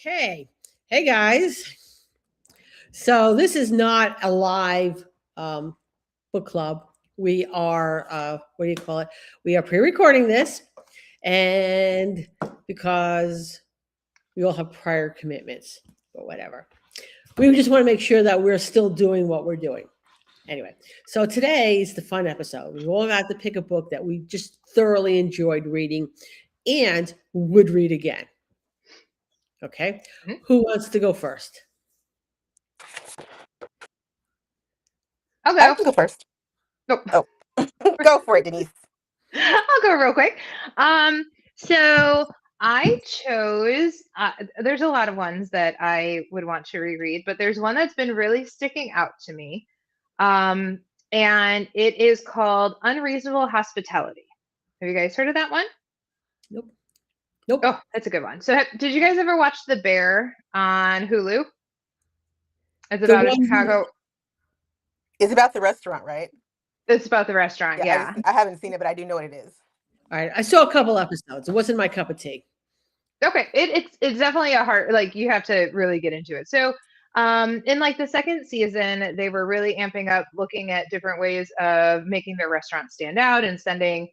Okay. Hey guys. So this is not a live book club. We are, what do you call it? We are pre-recording this, and because we all have prior commitments or whatever, we just want to make sure that we're still doing what we're doing. Anyway, so today is the fun episode. We all got to pick a book that we just thoroughly enjoyed reading and would read again. Okay. Mhm. Who wants to go first? I'll I go. can go first. Nope. Oh, go for it, Denise. I'll go real quick. So I chose. There's a lot of ones that I would want to reread, but there's one that's been really sticking out to me, um, and it is called Unreasonable Hospitality. Have you guys heard of that one? Nope. Nope. Oh, that's a good one. So, did you guys ever watch The Bear on Hulu? It's The about a one, Chicago. It's about the restaurant, right? It's about the restaurant. Yeah, Yeah. I haven't seen it, but I do know what it is. all right. I saw a couple episodes. It wasn't my cup of tea. Okay, it's definitely a hard, like, you have to really get into it. So in like the second season, they were really amping up looking at different ways of making their restaurant stand out and sending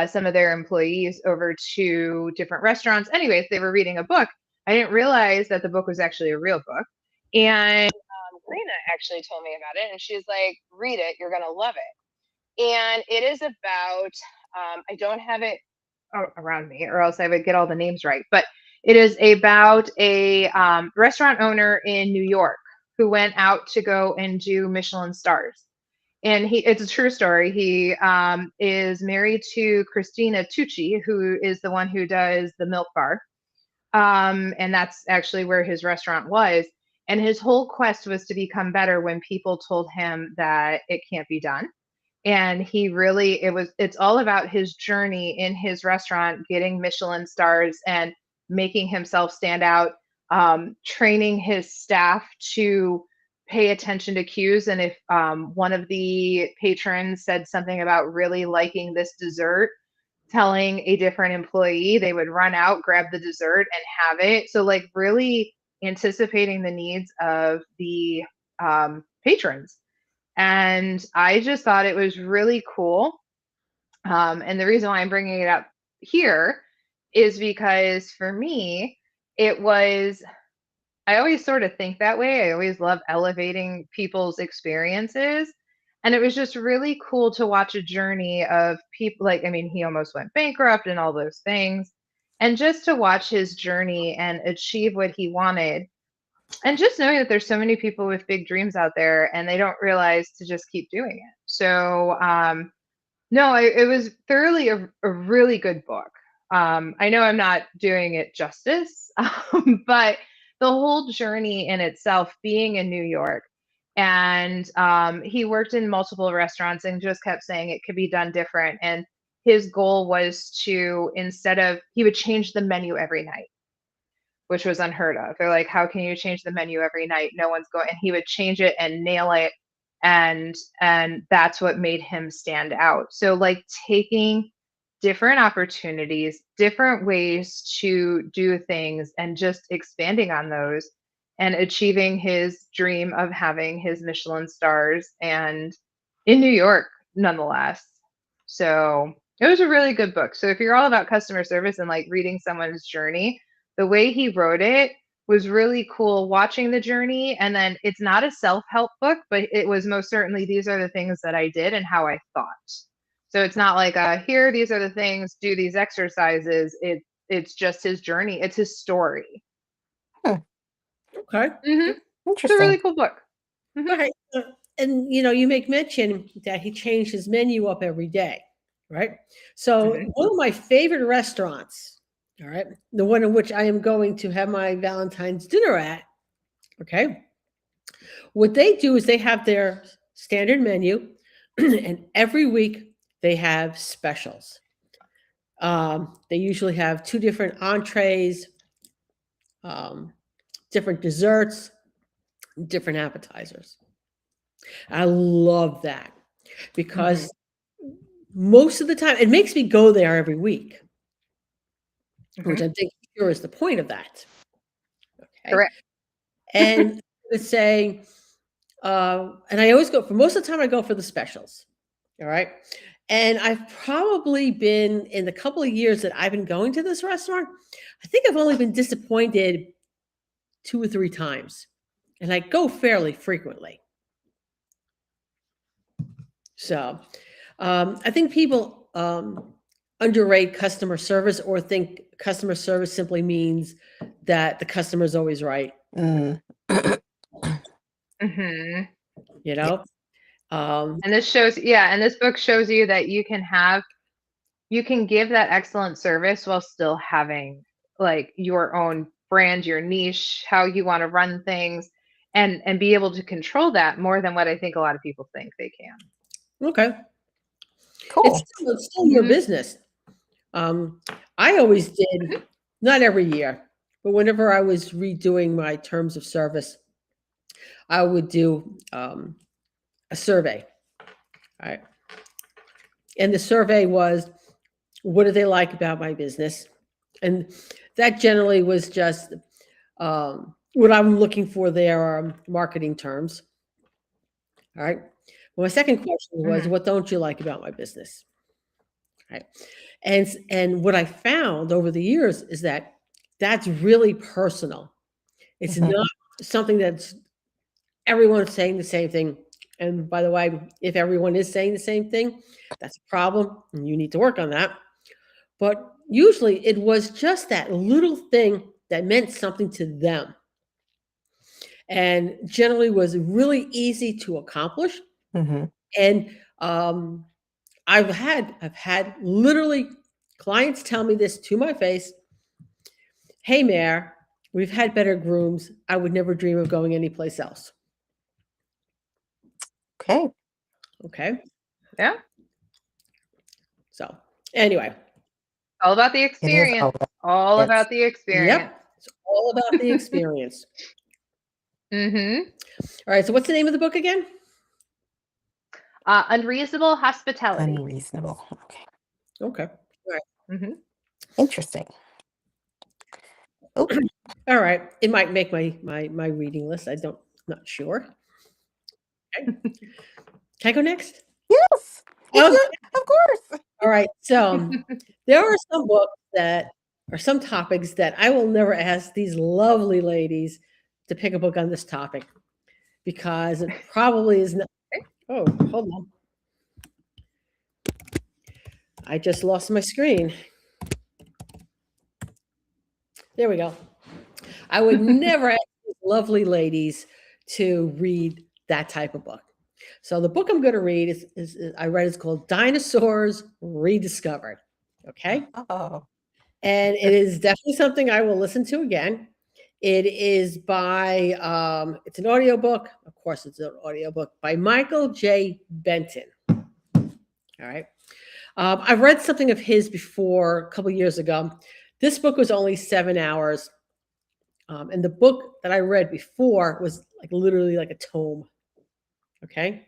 some of their employees over to different restaurants. Anyways, they were reading a book. I didn't realize that the book was actually a real book, and Karina actually told me about it, and she's like, read it, you're gonna love it. And it is about, I don't have it around me, or else I would get all the names right. But it is about a restaurant owner in New York who went out to go and do Michelin stars. And it's a true story. He is married to Christina Tucci, who is the one who does the Milk Bar. And that's actually where his restaurant was. And his whole quest was to become better when people told him that it can't be done. And he really, it's all about his journey in his restaurant, getting Michelin stars and making himself stand out, training his staff to pay attention to cues. And if one of the patrons said something about really liking this dessert, telling a different employee, they would run out, grab the dessert, and have it. So, like, really anticipating the needs of the patrons. And I just thought it was really cool. And the reason why I'm bringing it up here is because for me, it was, I always sort of think that way. I always love elevating people's experiences. And it was just really cool to watch a journey of people. Like, I mean, he almost went bankrupt and all those things. And just to watch his journey and achieve what he wanted, and just knowing that there's so many people with big dreams out there and they don't realize to just keep doing it. So no, it was thoroughly a really good book. I know I'm not doing it justice, but the whole journey in itself, being in New York, and he worked in multiple restaurants and just kept saying it could be done different. And his goal was to, instead of, he would change the menu every night, which was unheard of. They're like, how can you change the menu every night? No one's going, and he would change it and nail it. And that's what made him stand out. So, like, taking different opportunities, different ways to do things, and just expanding on those and achieving his dream of having his Michelin stars, and in New York nonetheless. So it was a really good book. So if you're all about customer service and like reading someone's journey, the way he wrote it was really cool, watching the journey. And then it's not a self-help book, but it was most certainly, these are the things that I did and how I thought. So it's not like here, these are the things, do these exercises. It's just his journey. It's his story. Okay. It's a Interesting. really cool book. Okay. And you make mention that he changed his menu up every day, right? So one of my favorite restaurants, all right, the one in which I am going to have my Valentine's dinner at, okay, what they do is they have their standard menu, and every week they have specials. They usually have two different entrees, um, different desserts, different appetizers. I love that because most of the time it makes me go there every week, which I think sure is the point of that. Okay. Correct. And let's say, and I always go for most of the time, I go for the specials. All right. And I've probably been in the couple of years that I've been going to this restaurant, I think I've only been disappointed 2 or 3 times. And I go fairly frequently. So I think people underrate customer service or think customer service simply means that the customer is always right. Mm. Hmm. You know, um, And this shows, yeah, and this book shows you that you can give that excellent service while still having like your own brand, your niche, how you want to run things, and be able to control that more than what I think a lot of people think they can. okay, Cool. it's still your Mhm. business. I always did, not every year, but whenever I was redoing my terms of service, I would do a survey. All right. And the survey was, what do they like about my business? And that generally was just what I'm looking for their marketing terms. All right. Well, my second question was, Mhm. what don't you like about my business? Right. And what I found over the years is that that's really personal. It's Mhm. not something that's everyone's saying the same thing. And by the way, if everyone is saying the same thing, that's a problem, and you need to work on that. But usually it was just that little thing that meant something to them and generally was really easy to accomplish. Mhm. And I've had literally clients tell me this to my face. Hey, Mayor, we've had better grooms. I would never dream of going anyplace else. Okay. Okay. Yeah. So anyway, All about the It is all experience. about All it. about the experience. yep. It's all about the experience. Hmm. All right. So what's the name of the book again? Unreasonable hospitality. Unreasonable. Okay. Okay. All right. Hmm. Interesting. Oh, All right. It might make my reading list. I don't not sure. Okay. Can I go next? yes. It's Okay. your, of course. All right. So there are some books that or some topics that I will never ask these lovely ladies to pick a book on this topic because it probably is not. Oh, hold on. I just lost my screen. There we go. I would never ask these lovely ladies to read that type of book. So the book I'm going to read is I read. It's called Dinosaurs Rediscovered. Okay, Oh. and it is definitely something I will listen to again. It is by it's an audiobook. Of course, it's an audiobook by Michael J. Benton. All right. I've read something of his before a couple years ago. This book was only 7 hours. And the book that I read before was like literally like a tome. Okay.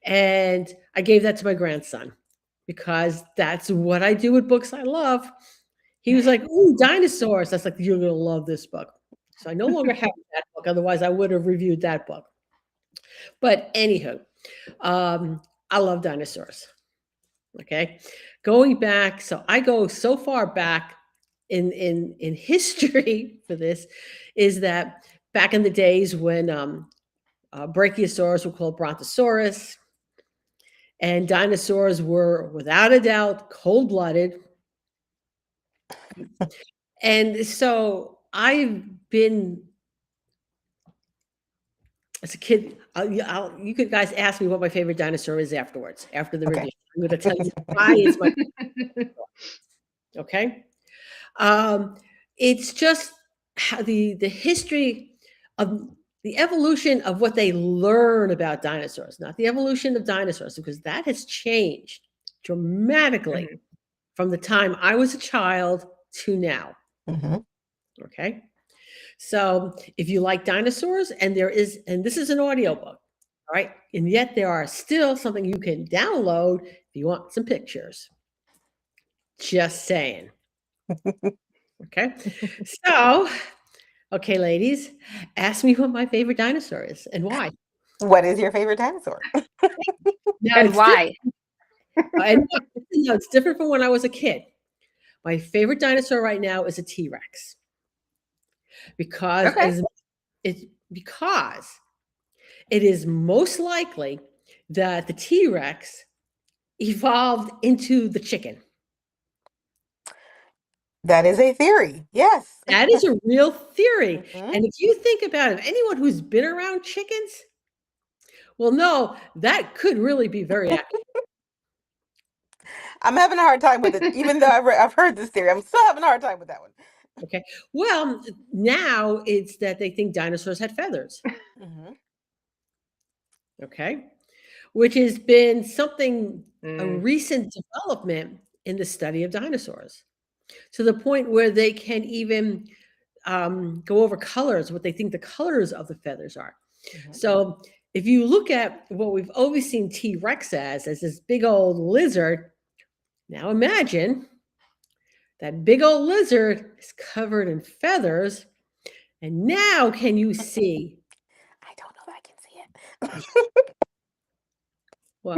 And I gave that to my grandson because that's what I do with books I love. He was like, "Ooh, dinosaurs." That's like, "You're going to love this book." So I no longer have that book. Otherwise, I would have reviewed that book. But anywho, um, I love dinosaurs. Okay. Going back. So I go so far back in history for this is that back in the days when brachiosaurs were called brontosaurus and dinosaurs were without a doubt cold-blooded. And so I've been as a kid, you could guys ask me what my favorite dinosaur is afterwards, after the Okay. review. I'm going to tell you why it's my okay. Um, it's just how the history of the evolution of what they learn about dinosaurs, not the evolution of dinosaurs, because that has changed dramatically Mhm. from the time I was a child to now. Mhm. Okay. So if you like dinosaurs, and this is an audiobook, all right, and yet there are still something you can download if you want some pictures. Just saying. Okay. So Okay, ladies, ask me what my favorite dinosaur is and why. What is your favorite dinosaur? Now And it's different, why? and no, it's different from when I was a kid. My favorite dinosaur right now is a T-Rex because Okay. because it is most likely that the T-Rex evolved into the chicken. That is a theory. Yes. That is a real theory. Mhm. And if you think about it, anyone who's been around chickens will know that could really be very accurate. I'm having a hard time with it, even though I've heard this theory. I'm still having a hard time with that one. Okay. Well, now it's that they think dinosaurs had feathers. Hmm. Okay. Which has been something, a Mm. recent development in the study of dinosaurs to the point where they can even go over colors, what they think the colors of the feathers are. Hmm. So if you look at what we've always seen T Rex as this big old lizard, now imagine that big old lizard is covered in feathers. And now can you see? I don't know that I can see it. Well,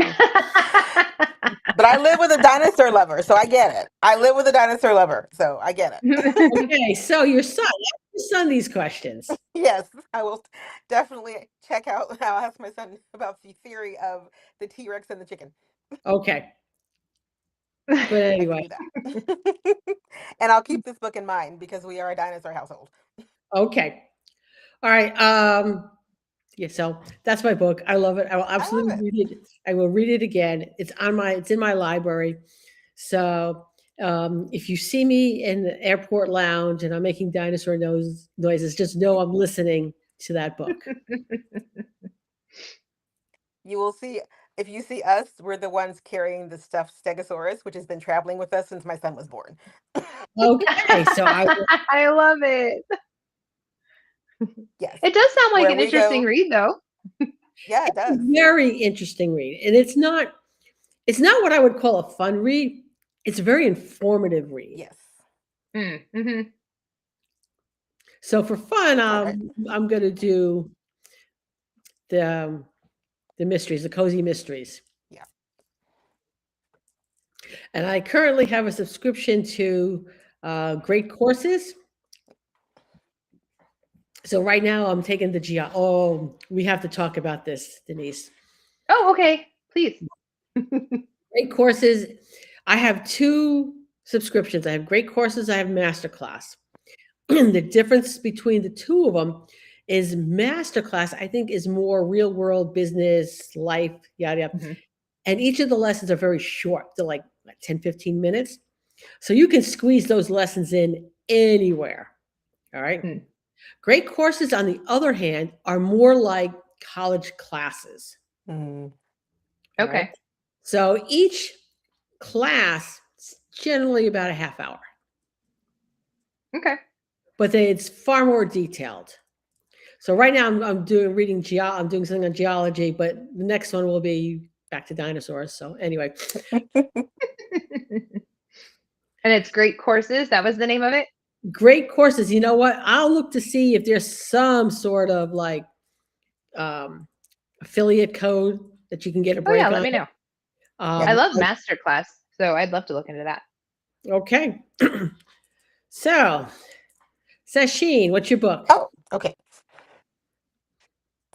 But I live with a dinosaur lover, so I get it. I live with a dinosaur lover, so I get it. okay, so ask your son these questions. Yes, I will definitely check out. I'll ask my son about the theory of the T-Rex and the chicken. Okay. But I can anyway, do that. And I'll keep this book in mind because we are a dinosaur household. okay. All right. Yeah, so that's my book. I love it. I will I love absolutely it. read it. I will read it again. It's in my library. So if you see me in the airport lounge and I'm making dinosaur noises, just know I'm listening to that book. You will see, if you see us, we're the ones carrying the stuffed stegosaurus, which has been traveling with us since my son was born. Okay, so I will, I love it. Yes. It does sound like Where an we interesting go, read, though. yeah, it does. very interesting read, and it's not what I would call a fun read. It's a very informative read. Yes. Mm-hmm. So for fun, All right. I'm going to do the the mysteries, the cozy mysteries. Yeah. And I currently have a subscription to great courses. So right now I'm taking the geo. Oh, we have to talk about this, Denise. Oh, okay. Please. Great courses. I have two subscriptions. I have great courses. I have masterclass. The difference between the two of them is masterclass, I think, is more real world business, life, yada, yada. Mhm. And each of the lessons are very short. They're like 10, 15 minutes. So you can squeeze those lessons in anywhere. All right. Mm. Great courses, on the other hand, are more like college classes. Mm. All right. Okay. So each class is generally about a half hour, Okay. but it's far more detailed. So right now I'm I'm doing something on geology, but the next one will be back to dinosaurs. So anyway, And it's Great Courses. That was the name of it? great courses. You know what? I'll look to see if there's some sort of like um, affiliate code that you can get a Oh, yeah. break Let on. me know. Yeah. I love Masterclass, so I'd love to look into that. Okay. So, Sacheen, what's your book? Oh, okay.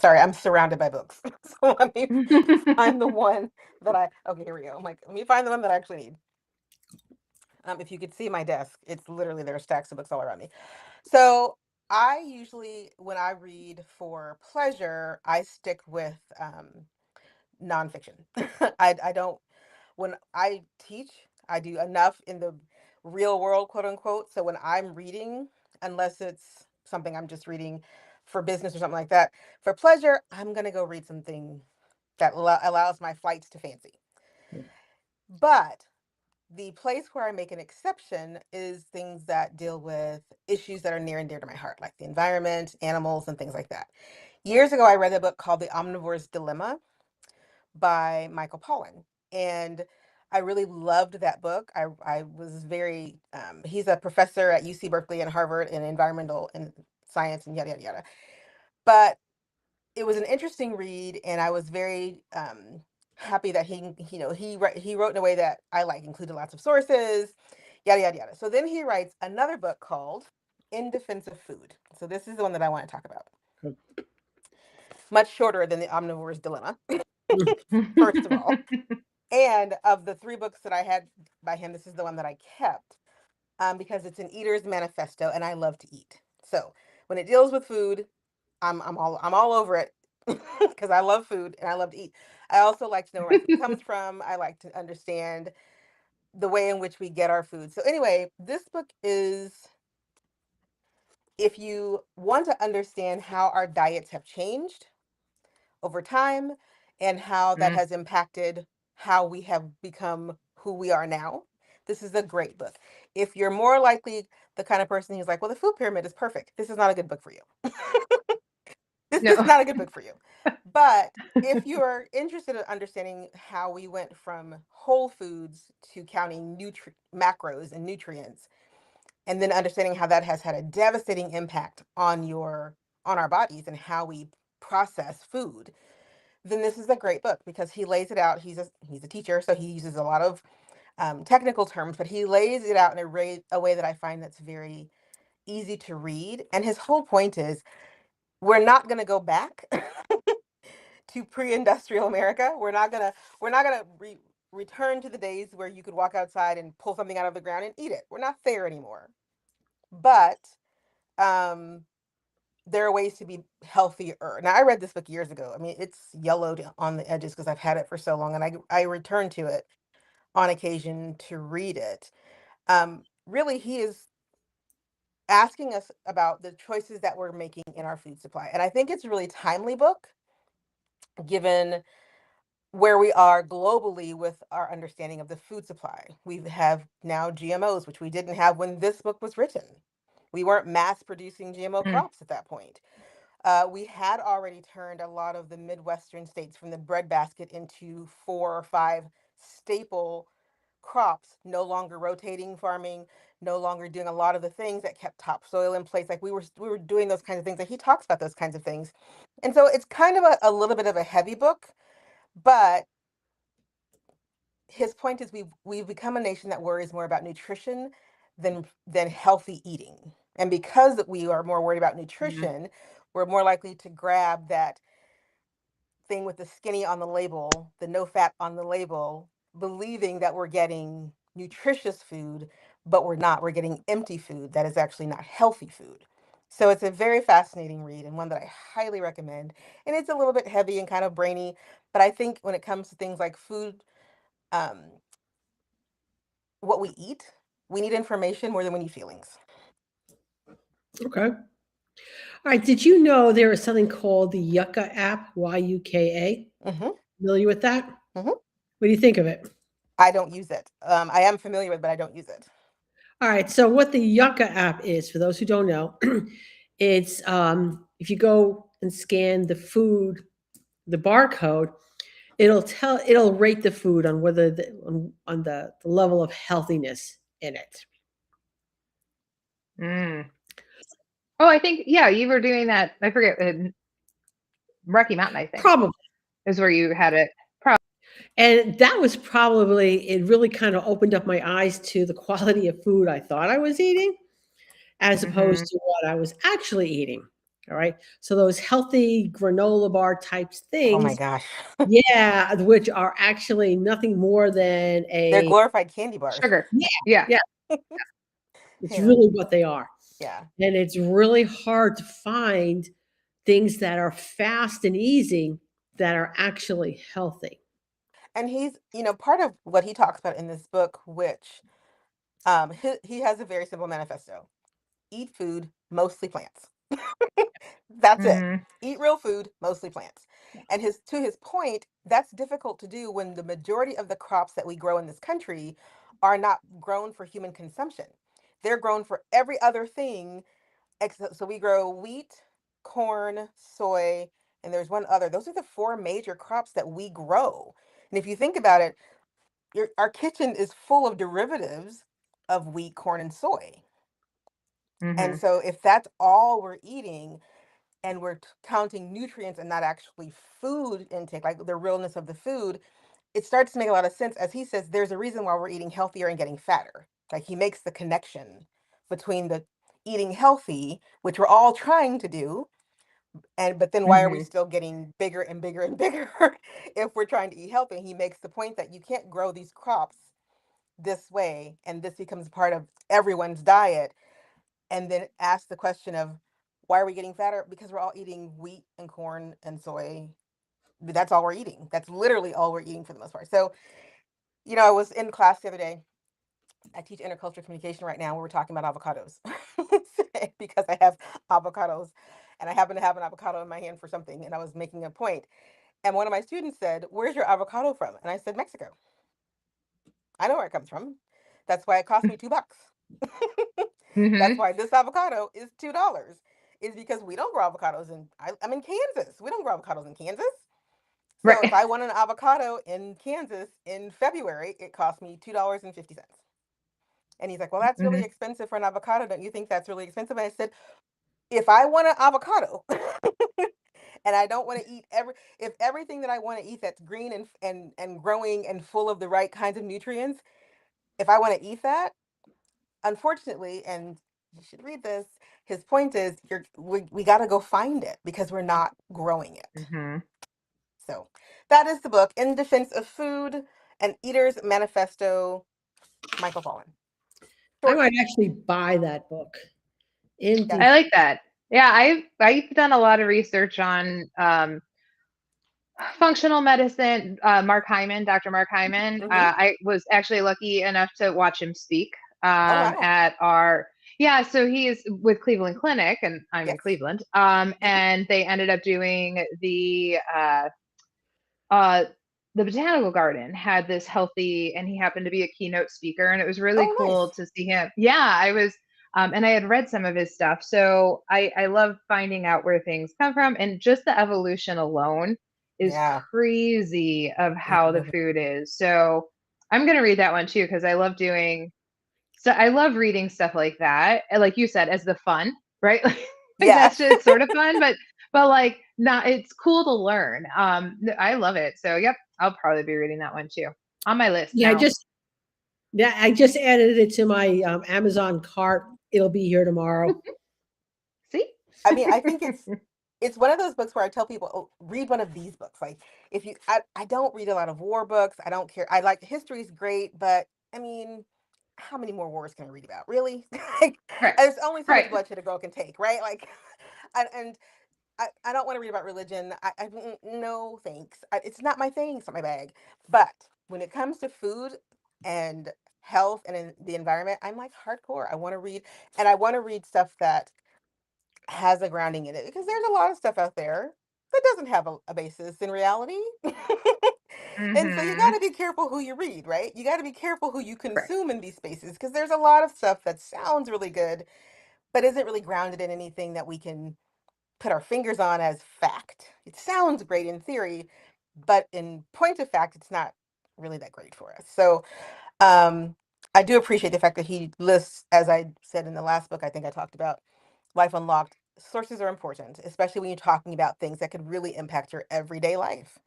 Sorry, I'm surrounded by books. So let me find the one that okay, here we go. I'm like, let me find the one that I actually need. If you could see my desk, it's literally there are stacks of books all around me. So I usually, when I read for pleasure, I stick with nonfiction. I don't, when I teach, I do enough in the real world, quote unquote. So when I'm reading, unless it's something I'm just reading for business or something like that, for pleasure, I'm going to go read something that allows my flights to fancy. But the place where I make an exception is things that deal with issues that are near and dear to my heart, like the environment, animals, and things like that. Years ago, I read a book called The Omnivore's Dilemma by Michael Pollan. And I really loved that book. I was very, he's a professor at UC Berkeley and Harvard in environmental and science and yada yada yada. But it was an interesting read, and I was very happy that he wrote in a way that I like, included lots of sources, yada yada yada. So then he writes another book called In Defense of Food. So this is the one that I want to talk about. Much shorter than the Omnivore's Dilemma, first of all. And of the 3 books that I had by him, this is the one that I kept, because it's an eater's manifesto, and I love to eat. So when it deals with food, I'm all over it because I love food and I love to eat. I also like to know where my food comes from. I like to understand the way in which we get our food. So anyway, this book is, if you want to understand how our diets have changed over time and how that has impacted how we have become who we are now, this is a great book. If you're more likely the kind of person who's like, well, the food pyramid is perfect, this is not a good book for you. This is No. not a good book for you. But if you're interested in understanding how we went from whole foods to counting macros and nutrients, and then understanding how that has had a devastating impact on our bodies and how we process food, then this is a great book because he lays it out. He's a teacher, so he uses a lot of technical terms, but he lays it out in a way that I find that's very easy to read. And his whole point is, we're not going to go back to pre-industrial America. We're not gonna return to the days where you could walk outside and pull something out of the ground and eat it. We're not there anymore. But um, there are ways to be healthier. Now, I read this book years ago. I mean, it's yellowed on the edges because I've had it for so long, and I return to it on occasion to read it. Really, he is asking us about the choices that we're making in our food supply, and I think it's a really timely book given where we are globally with our understanding of the food supply. We have now GMOs, which we didn't have when this book was written. We weren't mass producing GMO crops at that point. We had already turned a lot of the Midwestern states from the breadbasket into 4 or 5 staple crops, no longer rotating farming, no longer doing a lot of the things that kept topsoil in place. Like we were doing those kinds of things. Like he talks about those kinds of things. And so it's kind of a little bit of a heavy book, but his point is we've become a nation that worries more about nutrition than healthy eating. And because we are more worried about nutrition, we're more likely to grab that thing with the skinny on the label, the no fat on the label, believing that we're getting nutritious food, but we're not. We're getting empty food that is actually not healthy food. So it's a very fascinating read and one that I highly recommend. And it's a little bit heavy and kind of brainy, but I think when it comes to things like food, um, what we eat, we need information more than we need feelings. Okay. All right. Did you know there is something called the Yucca app? YUKA. Hmm. Familiar with that? Hmm. What do you think of it? I don't use it. I am familiar with, but I don't use it. All right. So what the Yucca app is, for those who don't know, it's if you go and scan the food, the barcode, it'll rate the food on whether on the level of healthiness in it. Mm. Oh, I think, yeah, you were doing that. I forget, in Rocky Mountain, I think, Probably. is where you had it. And that was probably it really kind of opened up my eyes to the quality of food I thought I was eating as opposed Hmm. to what I was actually eating. All right. So those healthy granola bar types Oh my things, gosh. yeah, which are actually nothing more than They're a glorified candy bars. Sugar. yeah, Yeah. yeah, it's Yeah. really what they are. Yeah. And it's really hard to find things that are fast and easy that are actually healthy. And part of what he talks about in this book, which he has a very simple manifesto. Eat food, mostly plants. That's it. Hmm. Eat real food, mostly plants. And his point, that's difficult to do when the majority of the crops that we grow in this country are not grown for human consumption. They're grown for every other thing. So we grow wheat, corn, soy, and there's one other. Those are the 4 major crops that we grow. And if you think about it, our kitchen is full of derivatives of wheat, corn, and soy. And so if that's all we're eating and we're counting nutrients and not actually food intake, like the realness of the food, it starts to make a lot of sense. As he says, there's a reason why we're eating healthier and getting fatter. Like he makes the connection between the eating healthy, which we're all trying to do, but then why are we still getting bigger and bigger and bigger if we're trying to eat healthy? And he makes the point that you can't grow these crops this way and this becomes part of everyone's diet, and then ask the question of why are we getting fatter? Because we're all eating wheat and corn and soy. That's all we're eating. That's literally all we're eating for the most part. So, I was in class the other day. I teach intercultural communication right now. We were talking about avocados because I have avocados and I happen to have an avocado in my hand for something. And I was making a point. And one of my students said, "Where's your avocado from?" And I said, "Mexico." I know where it comes from. That's why it cost me $2. That's why this avocado is $2. Is because we don't grow avocados I'm in Kansas. We don't grow avocados in Kansas. So if Right. I want an avocado in Kansas in February, it cost me $2.50. And he's like, "Well, that's really expensive for an avocado. Don't you think that's really expensive?" And I said, if I want an avocado and I don't want to eat if everything that I want to eat that's green and growing and full of the right kinds of nutrients, if I want to eat that, unfortunately, and you should read this, his point is we got to go find it because we're not growing it. So that is the book, In Defense of Food, An Eater's Manifesto, Michael Pollan. I might actually buy that book. I like that. Yeah, I've done a lot of research on functional medicine. Mark Hyman, Dr. Mark Hyman. I was actually lucky enough to watch him speak Wow. at our so he's with Cleveland Clinic, and I'm in Cleveland. And they ended up doing the botanical garden had this healthy, and he happened to be a keynote speaker, and it was really cool to see him. I was and I had read some of his stuff, so I love finding out where things come from, and just the evolution alone is crazy of how the food is. So I'm gonna read that one too, because I love doing so I love reading stuff like that, and like you said, as the fun, right? Like that's just sort of fun, but like not, it's cool to learn. I love it. So yep, I'll probably be reading that one too. On my list. Yeah, now. I just added it to my Amazon cart. It'll be here tomorrow. See? I mean, I think it's one of those books where I tell people, "Oh, read one of these books." Like if you I don't read a lot of war books. I don't care. I like history is great, but I mean, how many more wars can I read about? Really? Like, Right. there's only so much Right. bloodshed a girl can take, right? Like and I don't want to read about religion. No thanks. It's not my thing. It's not my bag. But when it comes to food and health and in the environment, I'm like hardcore. I want to read, and I want to read stuff that has a grounding in it, because there's a lot of stuff out there that doesn't have a basis in reality. And so you got to be careful who you read, right? You got to be careful who you Right. consume in these spaces, because there's a lot of stuff that sounds really good but isn't really grounded in anything that we can put our fingers on as fact. It sounds great in theory, but in point of fact, it's not really that great for us. So I do appreciate the fact that he lists, as I said in the last book, I think I talked about Life Unlocked. Sources are important, especially when you're talking about things that could really impact your everyday life.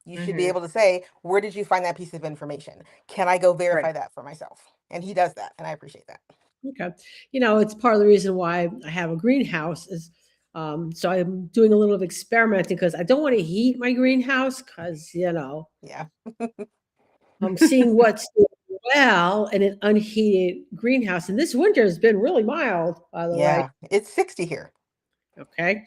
You should be able to say, where did you find that piece of information? Can I go verify that for myself? And he does that, and I appreciate that. Okay. It's part of the reason why I have a greenhouse is so I'm doing a little of experimenting because I don't want to heat my greenhouse because, Yeah. I'm seeing what's doing well in an unheated greenhouse. And this winter has been really mild, by the way. Yeah. It's 60 here. Okay.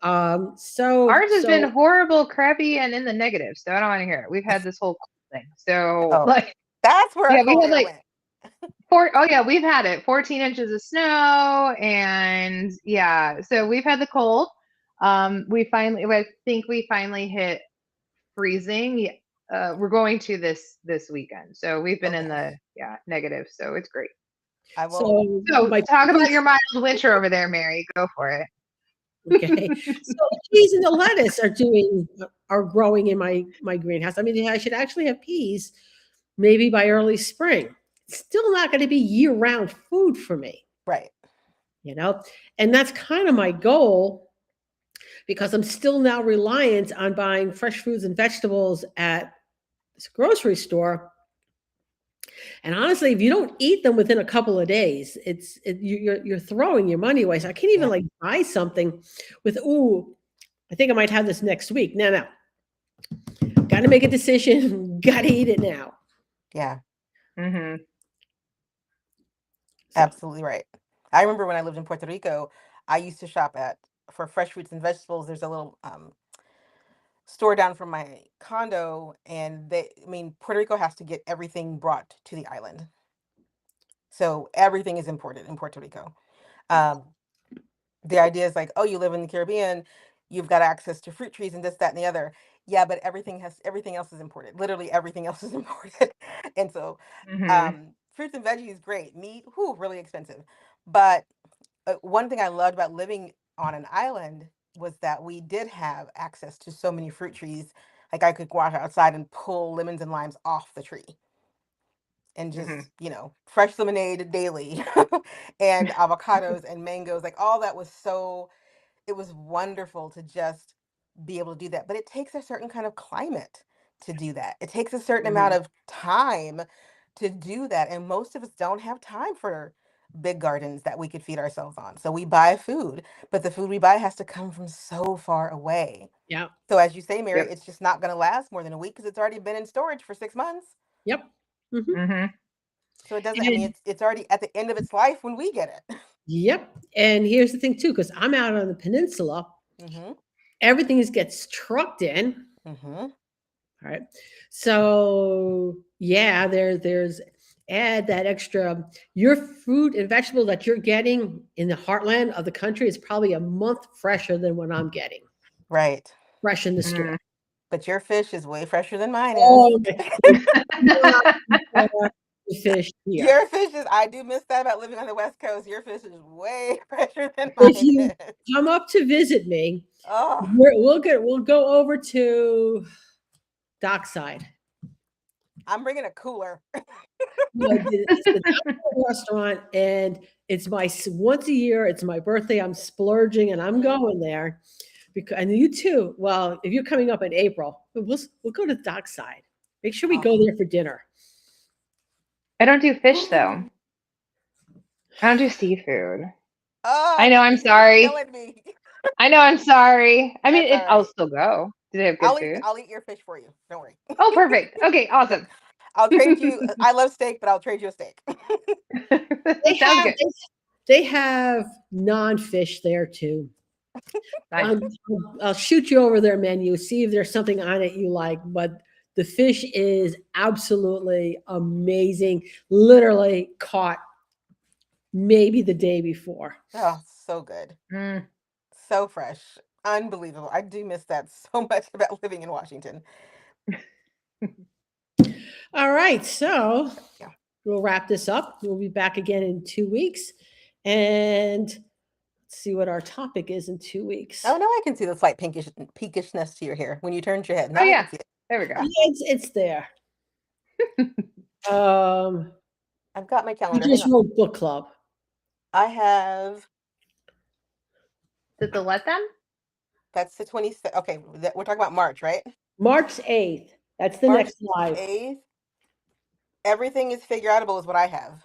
Ours has been So horrible, crappy, and in the negative. So I don't want to hear it. We've had this whole thing. So Oh, that's where our we cold had air like went. we've had it 14 inches of snow, and so we've had the cold. I think we finally hit freezing. We're going to this weekend, so we've been in the negative, so it's great. I will. So my talk about your mild winter over there, Mary. Go for it. Okay. So the peas and the lettuce are growing in my greenhouse. I mean, I should actually have peas maybe by early spring. It's still not going to be year-round food for me. Right. you know, and that's kind of my goal because I'm still now reliant on buying fresh fruits and vegetables at this grocery store. And honestly, if you don't eat them within a couple of days, you're throwing your money away. So I can't even Yeah. like buy something with, ooh, I think I might have this next week. No, got to make a decision. Got to eat it now. Yeah. Mm-hmm. So Absolutely right. I remember when I lived in Puerto Rico, I used to shop for fresh fruits and vegetables. There's a little store down from my condo, and Puerto Rico has to get everything brought to the island. So everything is imported in Puerto Rico. Um, the idea is like, oh, you live in the Caribbean, you've got access to fruit trees and this, that, and the other. Yeah, but everything else is imported. Literally everything else is imported. And so Mm-hmm. fruits and veggies, great. Meat, whew, really expensive. But one thing I loved about living on an island was that we did have access to so many fruit trees. Like I could walk outside and pull lemons and limes off the tree and Mm-hmm. just, fresh lemonade daily and avocados and mangoes. Like all that was it was wonderful to just be able to do that. But it takes a certain kind of climate to do that. It takes a certain amount Mm-hmm. of time to do that. And most of us don't have time for big gardens that we could feed ourselves on. So we buy food, but the food we buy has to come from so far away. yeah, So as you say, Mary, Yep. it's just not going to last more than a week because it's already been in storage for 6 months. yep, hmm Mm-hmm. So it doesn't, I mean, and it's already at the end of its life when we get it. yep. And here's the thing too, because I'm out on the peninsula, Mm-hmm. everything gets trucked in. Mm-hmm. All right. So yeah, there's add that extra your fruit and vegetable that you're getting in the heartland of the country is probably a month fresher than what I'm getting Right. fresh in the Mm-hmm. store. But your fish is way fresher than mine is. Oh, it's not the fish here. Your fish is, I do miss that about living on the West Coast. Your fish is way fresher than If mine you is. come up to visit me, Oh, we'll go over to Dockside. I'm bringing a cooler. It's the Dockside restaurant, and it's once a year. It's my birthday. I'm splurging, and I'm Mhm. going there because, and you too. Well, if you're coming up in April, we'll go to Dockside. Make sure we Oh. go there for dinner. I don't do fish though. I don't do seafood. I Oh, know. I'm Denise, you're sorry. killing me. I know. I'm sorry. I mean, That's all I'll right. still go. Do they have good food? I'll eat your fish for you. Don't worry. Oh, perfect. Okay, Yep. awesome. I'll trade you. I love steak, but I'll trade you a steak. They Sounds have good. they have non-fish there too. Nice. I'll, I'll shoot you over their menu, see if there's something on it you like. But the fish is absolutely amazing. Literally caught maybe the day before. Oh, so good. Mm. So fresh. Unbelievable. I do miss that so much about living in Washington. All right, so Yeah. we'll wrap this up. We'll be back again in 2 weeks, and let's see what our topic is in 2 weeks. Oh, now I can see the slight peakishness to your hair when you turned your head. Oh Now I yeah. can see it. There we go. Yeah, it's there. Um, I've got my we calendar. Hang just on. wrote book club. I have, Did the let them? that's the 26th. Okay, we're talking about March, right? March 8th. That's the March next live. 8th. Everything is figure outable is what I have.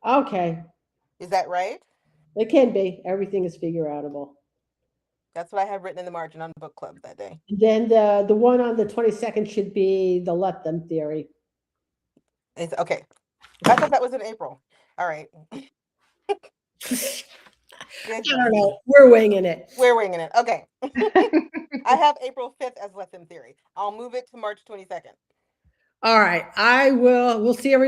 Okay, Is that right? it can be. Everything is figure outable. That's what I have written in the margin on book club that day. Then the one on the 22nd should be the let them theory. It's okay. I thought that was in April. All right. I Good don't gravy. know. We're winging it. We're winging it. Okay. I have April 5th as let them theory. I'll move it to March 22nd. All right. We'll see everybody.